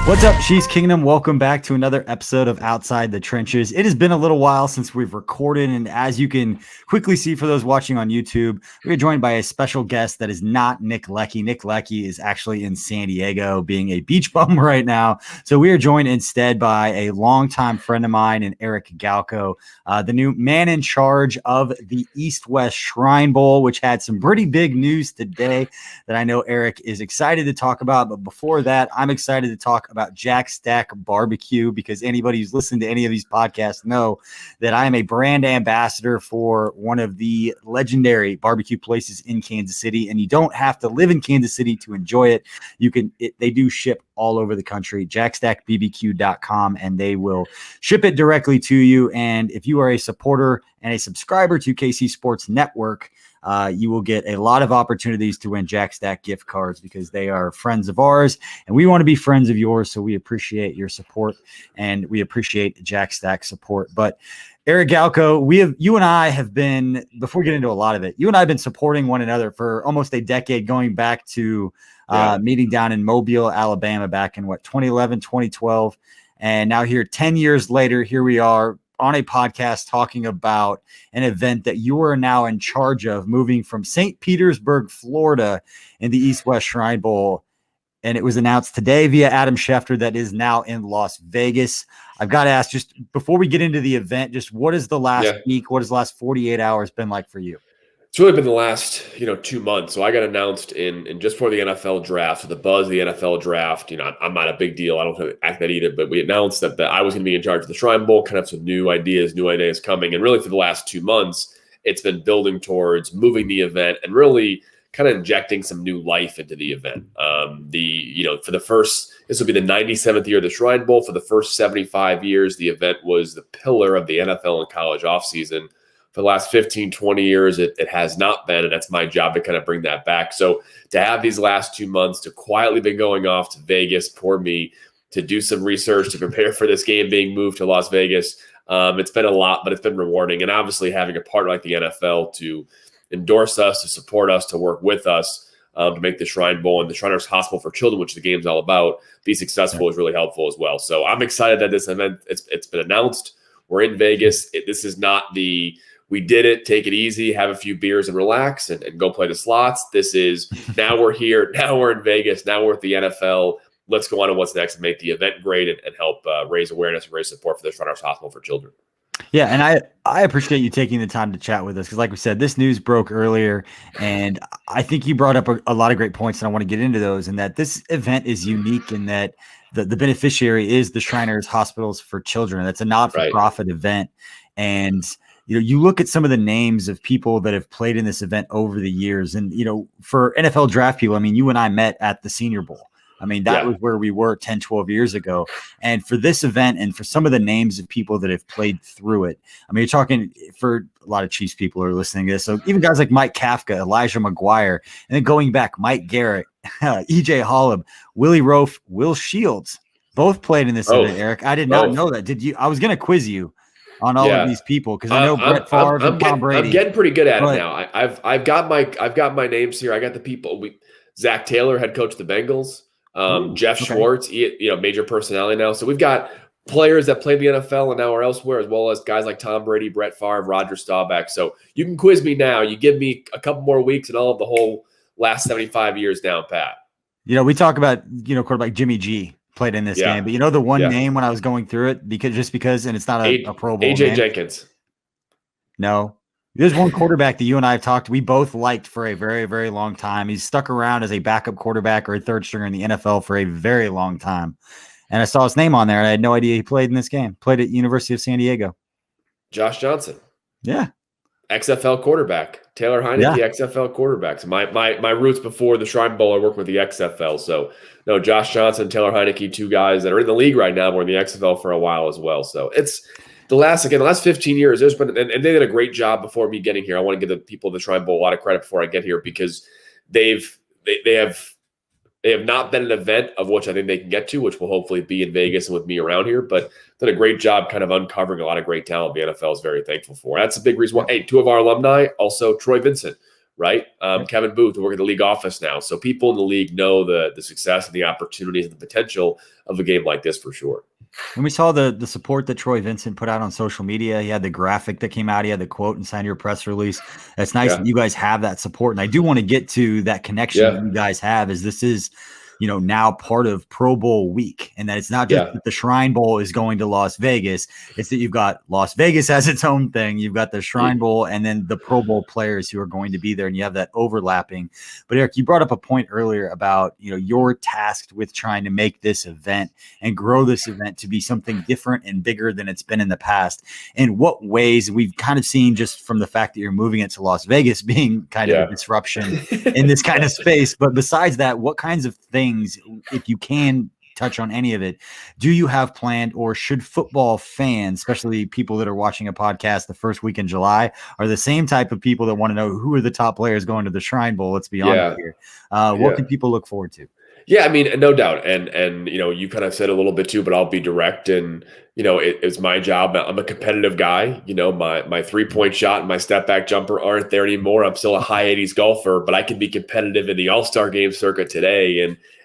What's up, Chiefs Kingdom? Welcome back to another episode of Outside the Trenches. It has been a little while since we've recorded, and as you can quickly see for those watching on YouTube, we are joined by a special guest that is not Nick Leckey. Nick Leckey is actually in San Diego being a beach bum right now. So we are joined instead by a longtime friend of mine and Eric Galko, the new man in charge of the East-West Shrine Bowl, which had some pretty big news today that I know Eric is excited to talk about. But before that, I'm excited to talk about Jack Stack Barbecue, because anybody who's listened to any of these podcasts know that I am a brand ambassador for one of the legendary barbecue places in Kansas City, and you don't have to live in Kansas City to enjoy it. They do ship all over the country, jackstackbbq.com, and they will ship it directly to you. And if you are a supporter and a subscriber to KC Sports Network, you will get a lot of opportunities to win Jack Stack gift cards because they are friends of ours and we want to be friends of yours. So we appreciate your support and we appreciate Jack Stack support. But Eric Galko, you and I have been, before we get into a lot of it, you and I have been supporting one another for almost a decade, going back to meeting down in Mobile, Alabama, back in 2011, 2012. And now here, 10 years later, here we are on a podcast talking about an event that you are now in charge of, moving from St. Petersburg, Florida, in the East-West Shrine Bowl. And it was announced today via Adam Schefter that is now in Las Vegas. I've got to ask, just before we get into the event, just what is the last week, what has the last 48 hours been like for you? It's really been the last, 2 months. So I got announced in just before the NFL draft. So the buzz of the NFL draft, I'm not a big deal. I don't act that either, but we announced that I was going to be in charge of the Shrine Bowl, kind of some new ideas coming. And really for the last 2 months, it's been building towards moving the event and really kind of injecting some new life into the event. This will be the 97th year of the Shrine Bowl. For the first 75 years, the event was the pillar of the NFL and college offseason. For the last 15, 20 years, it has not been, and that's my job to kind of bring that back. So to have these last 2 months to quietly been going off to Vegas, poor me, to do some research, to prepare for this game being moved to Las Vegas, it's been a lot, but it's been rewarding. And obviously having a partner like the NFL to endorse us, to support us, to work with us, to make the Shrine Bowl and the Shriners Hospital for Children, which the game's all about, be successful is really helpful as well. So I'm excited that this event, it's been announced. We're in Vegas. This is not we did it, take it easy, have a few beers and relax and go play the slots. This is, now we're here, now we're in Vegas, now we're at the NFL. Let's go on to what's next and make the event great and help raise awareness and raise support for the Shriners Hospital for Children. Yeah, and I appreciate you taking the time to chat with us because, like we said, this news broke earlier, and I think you brought up a lot of great points, and I want to get into those, and that this event is unique in that the beneficiary is the Shriners Hospitals for Children. That's a not-for-profit event, and you look at some of the names of people that have played in this event over the years. And, for NFL draft people, you and I met at the Senior Bowl. That was where we were 10, 12 years ago. And for this event and for some of the names of people that have played through it, you're talking for a lot of Chiefs people who are listening to this. So even guys like Mike Kafka, Elijah McGuire, and then going back, Mike Garrett, EJ Holub, Willie Rofe, Will Shields, both played in this event, Eric. I did not know that. Did you? I was going to quiz you on all of these people because I know Brett Favre and Tom Brady. I'm getting pretty good at it now. I've got my names here. I got the people. Zach Taylor, head coach of the Bengals. Jeff Schwartz, major personality now. So we've got players that played the NFL and now are elsewhere, as well as guys like Tom Brady, Brett Favre, Roger Staubach. So you can quiz me now. You give me a couple more weeks and all of the whole last 75 years down pat. We talk about quarterback Jimmy G played in this game, but the one name when I was going through it because and it's not a Pro Bowl AJ name. Jenkins. No. There's one quarterback that you and I have talked, we both liked for a very, very long time. He's stuck around as a backup quarterback or a third stringer in the NFL for a very long time. And I saw his name on there, and I had no idea he played in this game. Played at University of San Diego. Josh Johnson. Yeah. XFL quarterback. Taylor Heineke, XFL quarterback. So my roots before the Shrine Bowl, I worked with the XFL. So, no, Josh Johnson, Taylor Heineke, two guys that are in the league right now. Were in the XFL for a while as well. So it's the last 15 years, there's been, and they did a great job before me getting here. I want to give the people of the Shrine Bowl a lot of credit before I get here because they have not been an event of which I think they can get to, which will hopefully be in Vegas and with me around here. But did a great job kind of uncovering a lot of great talent the NFL is very thankful for. That's a big reason why. Hey, two of our alumni, also Troy Vincent, right? Kevin Booth, who work at the league office now. So people in the league know the success and the opportunities and the potential of a game like this for sure. And we saw the support that Troy Vincent put out on social media. He had the graphic that came out. He had the quote inside your press release. It's nice that you guys have that support. And I do want to get to that connection that you guys have, as this is, now part of Pro Bowl week, and that it's not just that the Shrine Bowl is going to Las Vegas. It's that you've got Las Vegas as its own thing. You've got the Shrine Bowl and then the Pro Bowl players who are going to be there, and you have that overlapping. But Eric, you brought up a point earlier about, you're tasked with trying to make this event and grow this event to be something different and bigger than it's been in the past. In what ways? We've kind of seen, just from the fact that you're moving it to Las Vegas, being kind of a disruption in this kind of space. But besides that, what kinds of things, if you can touch on any of it, do you have planned, or should football fans, especially people that are watching a podcast the first week in July, are the same type of people that want to know who are the top players going to the Shrine Bowl? Let's be honest here. What can people look forward to? Yeah, I mean, no doubt. And you kind of said a little bit too, but I'll be direct. And, it's my job. I'm a competitive guy. My 3-point shot and my step back jumper aren't there anymore. I'm still a high 80s golfer, but I can be competitive in the All-Star game circuit today.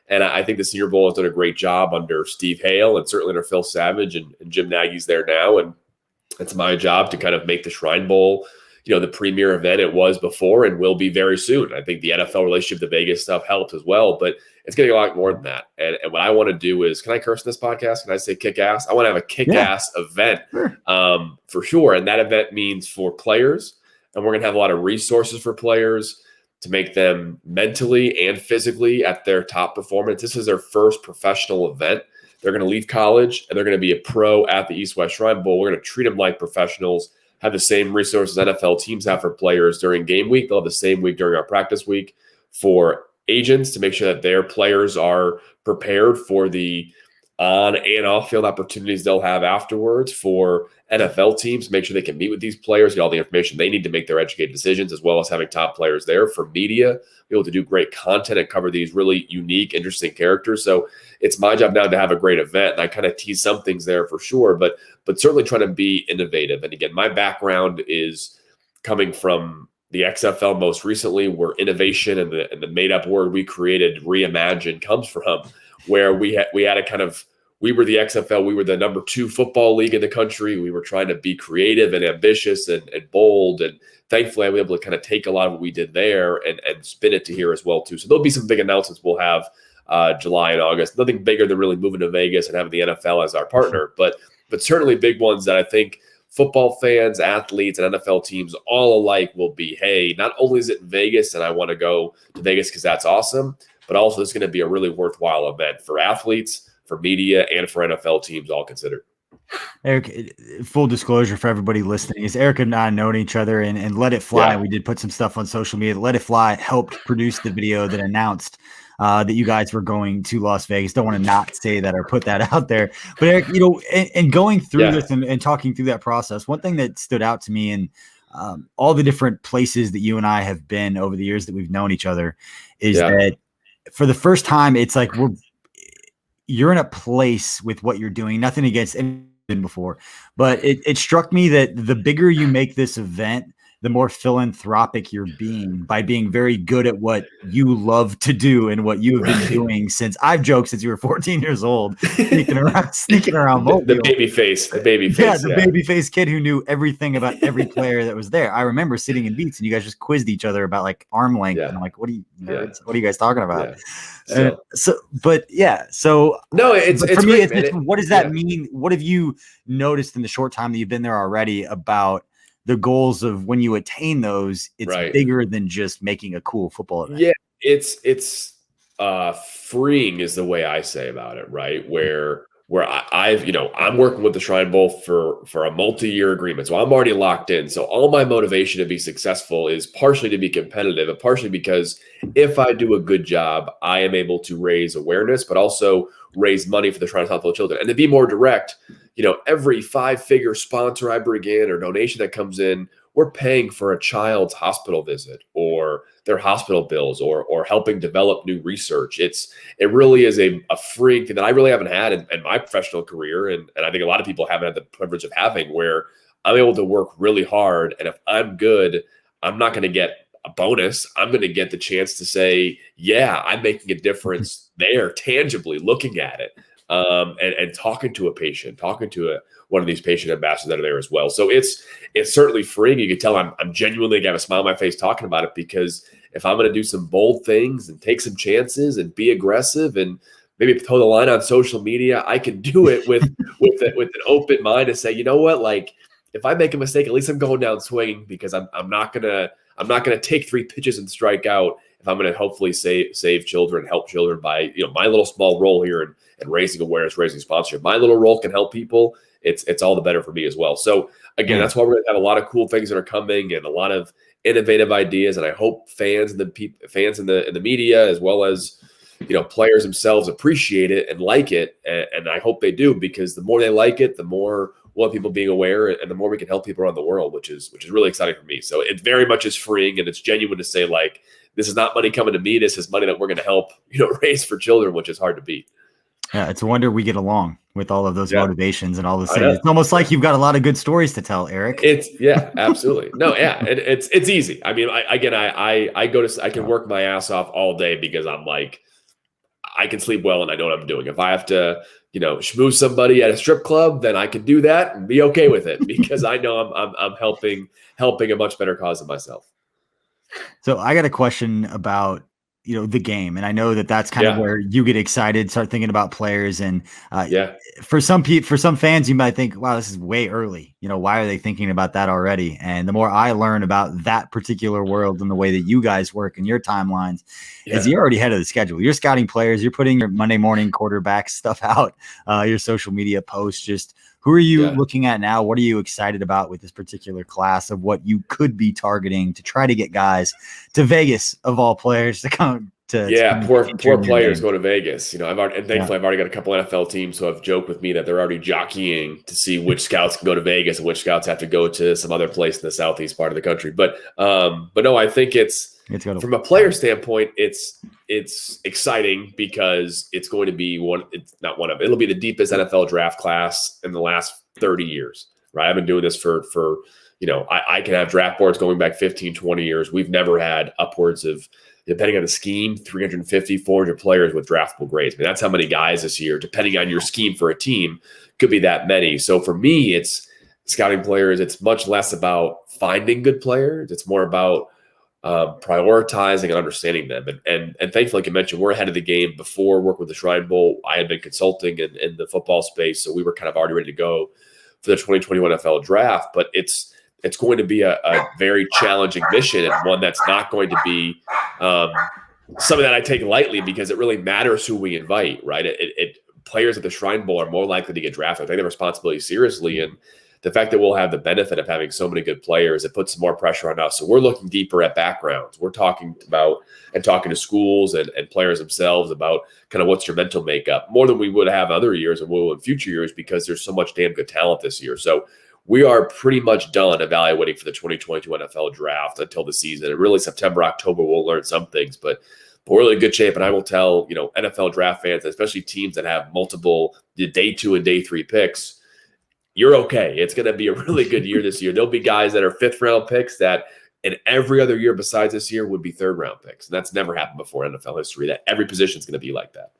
And I think the Senior Bowl has done a great job under Steve Hale and certainly under Phil Savage, and Jim Nagy's there now. And it's my job to kind of make the Shrine Bowl, the premier event it was before and will be very soon. I think the NFL relationship, the Vegas stuff helps as well, but it's getting a lot more than that. And what I want to do is, can I curse in this podcast? Can I say kick ass? I want to have a kick ass event for sure. And that event means for players, and we're going to have a lot of resources for players to make them mentally and physically at their top performance. This is their first professional event. They're going to leave college and they're going to be a pro at the East West Shrine Bowl. We're going to treat them like professionals, have the same resources NFL teams have for players during game week. They'll have the same week during our practice week for agents to make sure that their players are prepared for the on and off field opportunities they'll have afterwards, for NFL teams, make sure they can meet with these players, get all the information they need to make their educated decisions, as well as having top players there, for media, be able to do great content and cover these really unique, interesting characters. So it's my job now to have a great event. And I kind of tease some things there for sure, but certainly trying to be innovative. And again, my background is coming from the XFL most recently, where innovation and the made up word we created, reimagine, comes from, where we had a kind of, we were the XFL. We were the number 2 football league in the country. We were trying to be creative and ambitious and bold. And thankfully, I was able to kind of take a lot of what we did there and spin it to here as well, too. So there'll be some big announcements we'll have July and August. Nothing bigger than really moving to Vegas and having the NFL as our partner, but certainly big ones that I think football fans, athletes, and NFL teams all alike will be, hey, not only is it in Vegas and I want to go to Vegas because that's awesome, but also it's going to be a really worthwhile event for athletes, for media, and for NFL teams all considered. Eric, full disclosure for everybody listening, is Eric and I known each other, and Let It Fly. We did put some stuff on social media. Let It Fly helped produce the video that announced that you guys were going to Las Vegas. Don't want to not say that or put that out there. But Eric, and going through this and talking through that process, one thing that stood out to me in all the different places that you and I have been over the years that we've known each other is that for the first time, it's like you're in a place with what you're doing, nothing against anything before, but it struck me that the bigger you make this event, the more philanthropic you're being by being very good at what you love to do and what you have been doing since I've joked since you were 14 years old, sneaking around Mobile. The baby face. The baby face kid who knew everything about every player that was there. I remember sitting in Beats and you guys just quizzed each other about like arm length. And I'm like, what are you guys talking about? So no, it's for me, great, what does that mean? What have you noticed in the short time that you've been there already about the goals of when you attain those? It's bigger than just making a cool football event. Yeah, it's freeing is the way I say about it, right? Where I'm working with the Shrine Bowl for a multi-year agreement. So I'm already locked in. So all my motivation to be successful is partially to be competitive and partially because if I do a good job, I am able to raise awareness, but also raise money for the Shrine of Southfield Children. And to be more direct, every 5-figure sponsor I bring in or donation that comes in, we're paying for a child's hospital visit or their hospital bills or helping develop new research. It really is a freeing thing that I really haven't had in my professional career. And I think a lot of people haven't had the privilege of having, where I'm able to work really hard. And if I'm good, I'm not going to get a bonus. I'm going to get the chance to say, yeah, I'm making a difference there, tangibly looking at it, and talking to a patient, talking to one of these patient ambassadors that are there as well. So it's certainly freeing. You can tell I'm genuinely got a smile on my face talking about it, because if I'm going to do some bold things and take some chances and be aggressive and maybe toe the line on social media, I can do it with an open mind to say, you know what, like, if I make a mistake, at least I'm going down swinging, because I'm not gonna take 3 pitches and strike out if I'm gonna hopefully save children, help children by my little small role here and raising awareness, raising sponsorship. My little role can help people. It's all the better for me as well. So again, that's why we're gonna have a lot of cool things that are coming and a lot of innovative ideas. And I hope fans in the media, as well as players themselves, appreciate it and like it. And I hope they do, because the more they like it, the more we'll have people being aware, and the more we can help people around the world, which is really exciting for me. So it very much is freeing, and it's genuine to say, like, this is not money coming to me. This is money that we're going to help, raise for children, which is hard to beat. Yeah, it's a wonder we get along with all of those motivations and all the things. It's almost like you've got a lot of good stories to tell, Eric. Absolutely. No, yeah, it's easy. I mean, I can work my ass off all day, because I'm like, I can sleep well and I know what I'm doing. If I have to, schmooze somebody at a strip club, then I can do that and be okay with it, because I know I'm helping a much better cause than myself. So I got a question about the game, and I know that's kind of where you get excited, start thinking about players, and for some fans, you might think, wow, this is way early. Why are they thinking about that already? And the more I learn about that particular world and the way that you guys work and your timelines, is you're already ahead of the schedule. You're scouting players, you're putting your Monday morning quarterback stuff out, your social media posts. Just who are you looking at now? What are you excited about with this particular class of what you could be targeting to try to get guys to Vegas, of all players, to come to poor players go to Vegas. Thankfully I've already got a couple NFL teams who have joked with me that they're already jockeying to see which scouts can go to Vegas and which scouts have to go to some other place in the southeast part of the country. But no, I think it's from a player standpoint, it's exciting, because it's going to be it'll be the deepest NFL draft class in the last 30 years, right? I've been doing this for I can have draft boards going back 15, 20 years. We've never had upwards of, depending on the scheme, 350, 400 players with draftable grades. I mean, that's how many guys this year, depending on your scheme for a team, could be that many. So for me, it's scouting players. It's much less about finding good players. It's more about prioritizing and understanding them. And thankfully, like you mentioned, we're ahead of the game. Before working with the Shrine Bowl, I had been consulting in the football space, so we were kind of already ready to go for the 2021 NFL draft. But it's going to be a very challenging mission, and one that's not going to be something that I take lightly, because it really matters who we invite, right? Players at the Shrine Bowl are more likely to get drafted. I take the responsibility seriously, and the fact that we'll have the benefit of having so many good players, it puts some more pressure on us. So we're looking deeper at backgrounds. We're talking to schools and players themselves about kind of what's your mental makeup, more than we would have other years and will in future years, because there's so much damn good talent this year. So we are pretty much done evaluating for the 2022 NFL draft until the season. And really September, October, we'll learn some things, but we're really in good shape. And I will tell, NFL draft fans, especially teams that have multiple day 2 and day 3 picks, you're okay. It's going to be a really good year this year. There'll be guys that are 5th round picks that in every other year besides this year would be 3rd round picks. And that's never happened before in NFL history, that every position is going to be like that.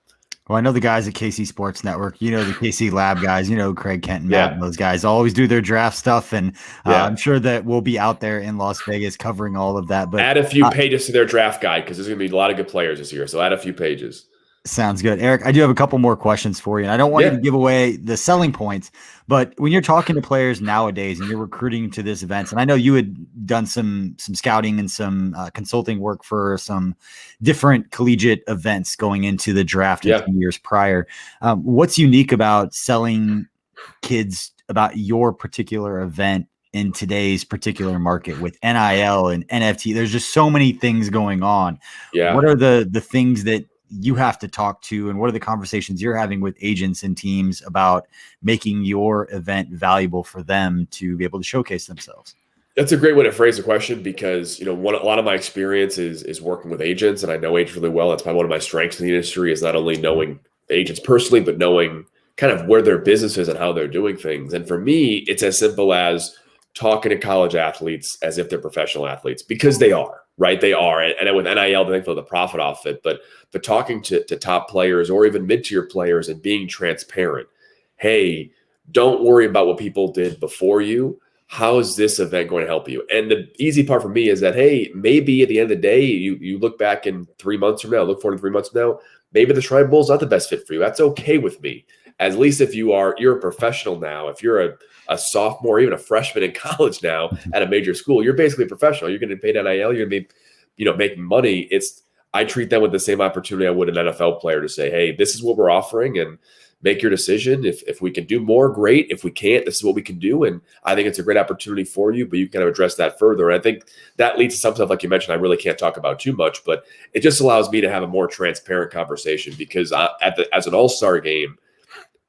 Well, I know the guys at KC Sports Network, the KC Lab guys, Craig Kent and Matt, and those guys always do their draft stuff. And I'm sure that we'll be out there in Las Vegas covering all of that. But add a few pages to their draft guide, because there's going to be a lot of good players this year. So add a few pages. Sounds good. Eric, I do have a couple more questions for you. And I don't want you to give away the selling points, but when you're talking to players nowadays and you're recruiting to this events, and I know you had done some scouting and some consulting work for some different collegiate events going into the draft a few years prior. What's unique about selling kids about your particular event in today's particular market with NIL and NFT? There's just so many things going on. Yeah. What are the things that you have to talk to, and what are the conversations you're having with agents and teams about making your event valuable for them to be able to showcase themselves? That's a great way to phrase the question, because a lot of my experience is working with agents, and I know agents really well. That's probably one of my strengths in the industry, is not only knowing agents personally, but knowing kind of where their business is and how they're doing things. And for me, it's as simple as talking to college athletes as if they're professional athletes, because they are. right? They are. And with NIL, they feel the profit off it. But talking to top players or even mid-tier players and being transparent, hey, don't worry about what people did before you. How is this event going to help you? And the easy part for me is that, hey, maybe at the end of the day, you look back in 3 months from now, look forward to 3 months from now, maybe the Shrine Bowl is not the best fit for you. That's okay with me. At least if you're a professional now, if you're a sophomore, even a freshman in college now at a major school, you're basically a professional. You're going to pay NIL, you're going to be, making money. I treat them with the same opportunity I would an NFL player to say, hey, this is what we're offering and make your decision. If we can do more, great. If we can't, this is what we can do. And I think it's a great opportunity for you, but you can kind of address that further. And I think that leads to some stuff, like you mentioned, I really can't talk about too much, but it just allows me to have a more transparent conversation because as an all-star game,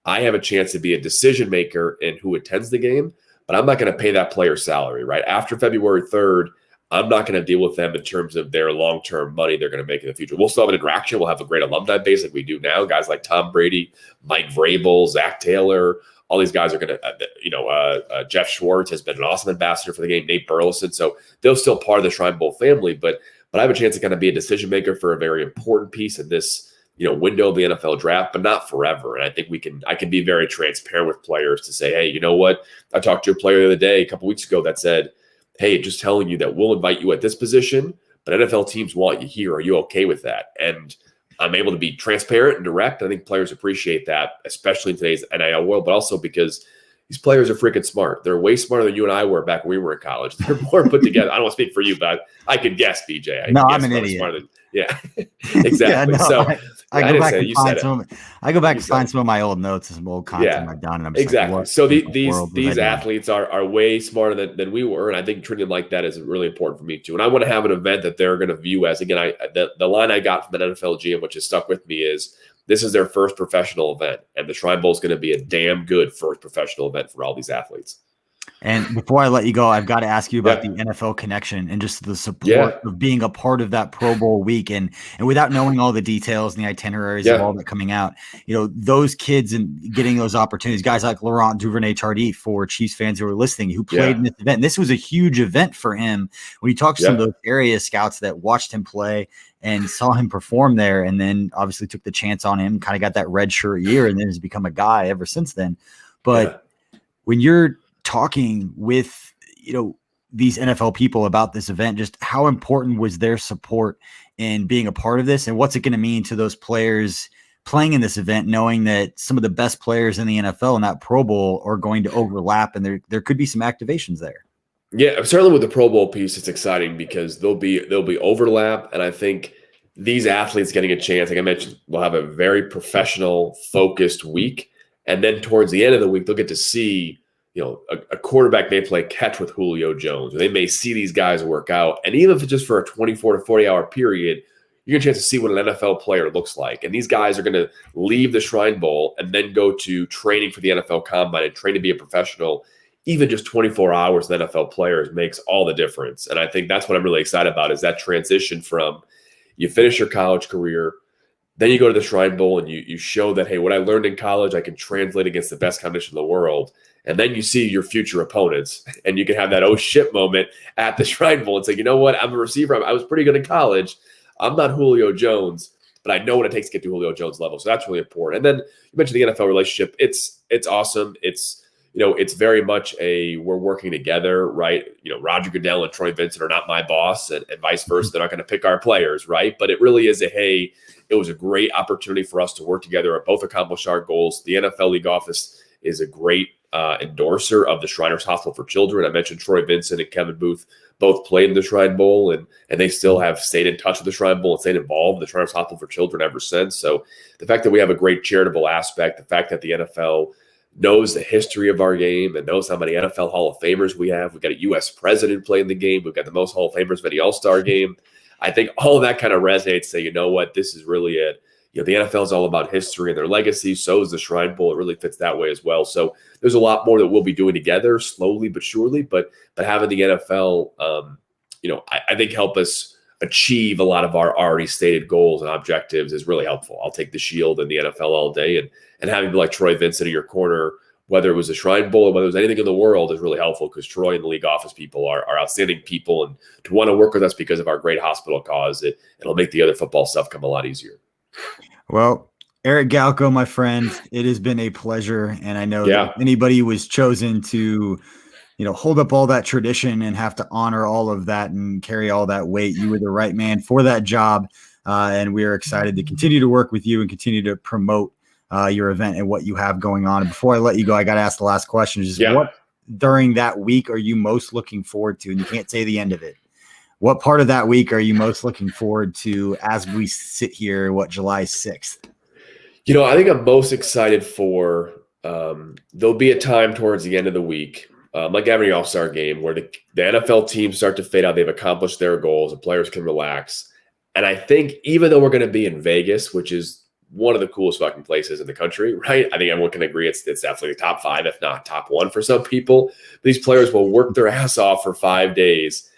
I have a chance to be a decision maker in who attends the game, but I'm not going to pay that player's salary, right? After February 3rd, I'm not going to deal with them in terms of their long-term money they're going to make in the future. We'll still have an interaction. We'll have a great alumni base like we do now. Guys like Tom Brady, Mike Vrabel, Zach Taylor, all these guys are going to, Jeff Schwartz has been an awesome ambassador for the game, Nate Burleson. So they're still part of the Shrine Bowl family, but I have a chance to kind of be a decision maker for a very important piece in this, window of the NFL draft, but not forever. And I think I can be very transparent with players to say, hey, you know what? I talked to a player the other day, a couple weeks ago, that said, hey, just telling you that we'll invite you at this position, but NFL teams want you here. Are you okay with that? And I'm able to be transparent and direct. I think players appreciate that, especially in today's NIL world, but also because these players are freaking smart. They're way smarter than you and I were back when we were in college. They're more put together. I don't want to speak for you, but I could guess, BJ. I'm an idiot. Yeah, exactly. I go back and find some of my old notes and some old content I've done. And I'm exactly. Like, so these athletes are way smarter than we were, and I think treating them like that is really important for me too. And I want to have an event that they're going to view as, again, the line I got from an NFL GM, which has stuck with me, is this is their first professional event, and the Shrine Bowl is going to be a damn good first professional event for all these athletes. And before I let you go, I've got to ask you about the NFL connection and just the support of being a part of that Pro Bowl week. And without knowing all the details and the itineraries of all that coming out, those kids and getting those opportunities, guys like Laurent Duvernay-Tardif, for Chiefs fans who are listening, who played in this event. And this was a huge event for him. When you talk to some of those area scouts that watched him play and saw him perform there, and then obviously took the chance on him, kind of got that red shirt year, and then has become a guy ever since then. But when you're talking with these NFL people about this event, just how important was their support in being a part of this, and what's it going to mean to those players playing in this event, knowing that some of the best players in the NFL in that Pro Bowl are going to overlap, and there could be some activations there? Yeah, certainly with the Pro Bowl piece, it's exciting because there'll be overlap, and I think these athletes getting a chance, like I mentioned, will have a very professional, focused week, and then towards the end of the week, they'll get to see a quarterback may play catch with Julio Jones, or they may see these guys work out. And even if it's just for a 24 to 40 hour period, you get a chance to see what an NFL player looks like. And these guys are going to leave the Shrine Bowl and then go to training for the NFL Combine and train to be a professional. Even just 24 hours with NFL players makes all the difference. And I think that's what I'm really excited about, is that transition from you finish your college career, then you go to the Shrine Bowl and you show that, hey, what I learned in college, I can translate against the best competition in the world. And then you see your future opponents, and you can have that oh shit moment at the Shrine Bowl and say, you know what, I'm a receiver. I was pretty good in college. I'm not Julio Jones, but I know what it takes to get to Julio Jones level. So that's really important. And then you mentioned the NFL relationship. It's awesome. It's very much we're working together, right? Roger Goodell and Troy Vincent are not my boss, and vice versa. They're not going to pick our players, right? But it really is hey, it was a great opportunity for us to work together and both accomplish our goals. The NFL League office is a great endorser of the Shriners Hospital for Children. I mentioned Troy Vincent and Kevin Booth both played in the Shrine Bowl, and they still have stayed in touch with the Shrine Bowl and stayed involved in the Shriners Hospital for Children ever since. So the fact that we have a great charitable aspect, the fact that the NFL knows the history of our game and knows how many NFL Hall of Famers we have. We've got a U.S. president playing the game. We've got the most Hall of Famers of any All-Star game. I think all of that kind of resonates. Say, you know what, this is really it. The NFL is all about history and their legacy. So is the Shrine Bowl. It really fits that way as well. So there's a lot more that we'll be doing together, slowly but surely. But having the NFL, I think help us achieve a lot of our already stated goals and objectives is really helpful. I'll take the shield in the NFL all day, and having like Troy Vincent in your corner whether it was a Shrine Bowl or whether it was anything in the world, is really helpful because Troy and the league office people are outstanding people, and to want to work with us because of our great hospital cause, it'll make the other football stuff come a lot easier. Well, Eric Galko, my friend, it has been a pleasure. And I know that if anybody was chosen to, hold up all that tradition and have to honor all of that and carry all that weight, you were the right man for that job. And we are excited to continue to work with you and continue to promote your event and what you have going on. And before I let you go, I got to ask the last question. What during that week are you most looking forward to? And you can't say the end of it. What part of that week are you most looking forward to as we sit here, July 6th? I think I'm most excited for there'll be a time towards the end of the week, like every All-Star game, where the NFL teams start to fade out. They've accomplished their goals. The players can relax. And I think even though we're going to be in Vegas, which is one of the coolest fucking places in the country, right? I think everyone can agree it's definitely top 5, if not top 1 for some people. These players will work their ass off for 5 days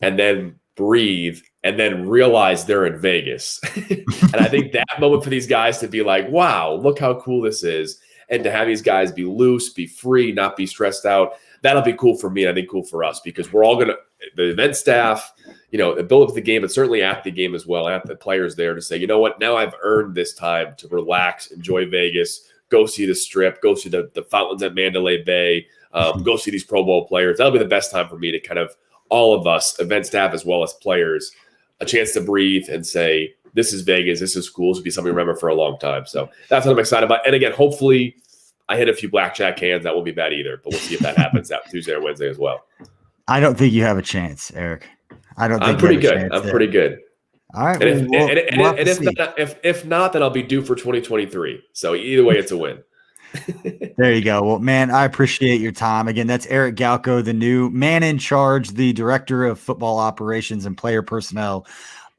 and then breathe and then realize they're in Vegas. And I think that moment for these guys to be like, wow, look how cool this is. And to have these guys be loose, be free, not be stressed out. That'll be cool for me. And I think cool for us because we're all going to, the event staff, build up the game, but certainly at the game as well, at the players there to say, you know what, now I've earned this time to relax, enjoy Vegas, go see the Strip, go see the fountains at Mandalay Bay, go see these Pro Bowl players. That'll be the best time for me to kind of, all of us, event staff as well as players, a chance to breathe and say, this is Vegas, this is cool, this will be something to remember for a long time. So that's what I'm excited about. And again, hopefully I hit a few blackjack hands. That won't be bad either, but we'll see if that happens that Tuesday or Wednesday as well. I don't think you have a chance, Eric. I'm pretty good. I'm pretty good. All right. And if not, then I'll be due for 2023. So either way, it's a win. There you go. Well, man, I appreciate your time. Again, that's Eric Galko, the new man in charge, the director of football operations and player personnel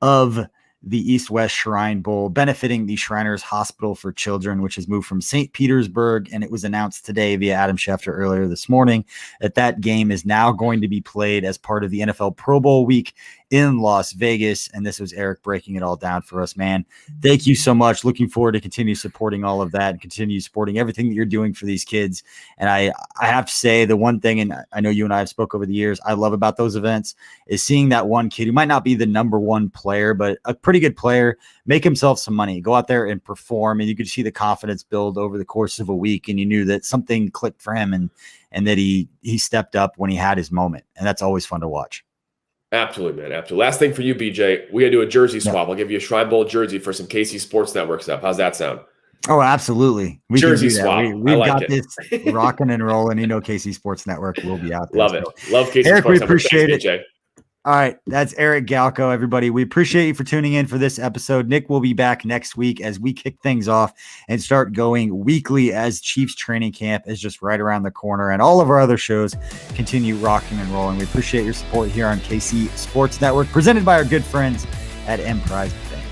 of the East-West Shrine Bowl, benefiting the Shriners Hospital for Children, which has moved from St. Petersburg. And it was announced today via Adam Schefter earlier this morning that game is now going to be played as part of the NFL Pro Bowl week in Las Vegas. And this was Eric breaking it all down for us, man. Thank you so much. Looking forward to continue supporting all of that and continue supporting everything that you're doing for these kids. And I have to say the one thing, and I know you and I have spoke over the years, I love about those events is seeing that one kid who might not be the number one player, but a pretty good player, make himself some money, go out there and perform. And you could see the confidence build over the course of a week. And you knew that something clicked for him and that he stepped up when he had his moment. And that's always fun to watch. Absolutely, man. Absolutely. Last thing for you, BJ, we got to do a jersey swap. I'll give you a Shrine Bowl jersey for some KC Sports Network stuff. How's that sound? Oh, absolutely. We jersey swap. We've got this rocking and rolling. KC Sports Network will be out there. Love it. Love KC Eric, Sports we Network. appreciate Thanks, it. BJ. All right. That's Eric Galko, everybody. We appreciate you for tuning in for this episode. Nick will be back next week as we kick things off and start going weekly as Chiefs training camp is just right around the corner. And all of our other shows continue rocking and rolling. We appreciate your support here on KC Sports Network, presented by our good friends at Emprise Bank.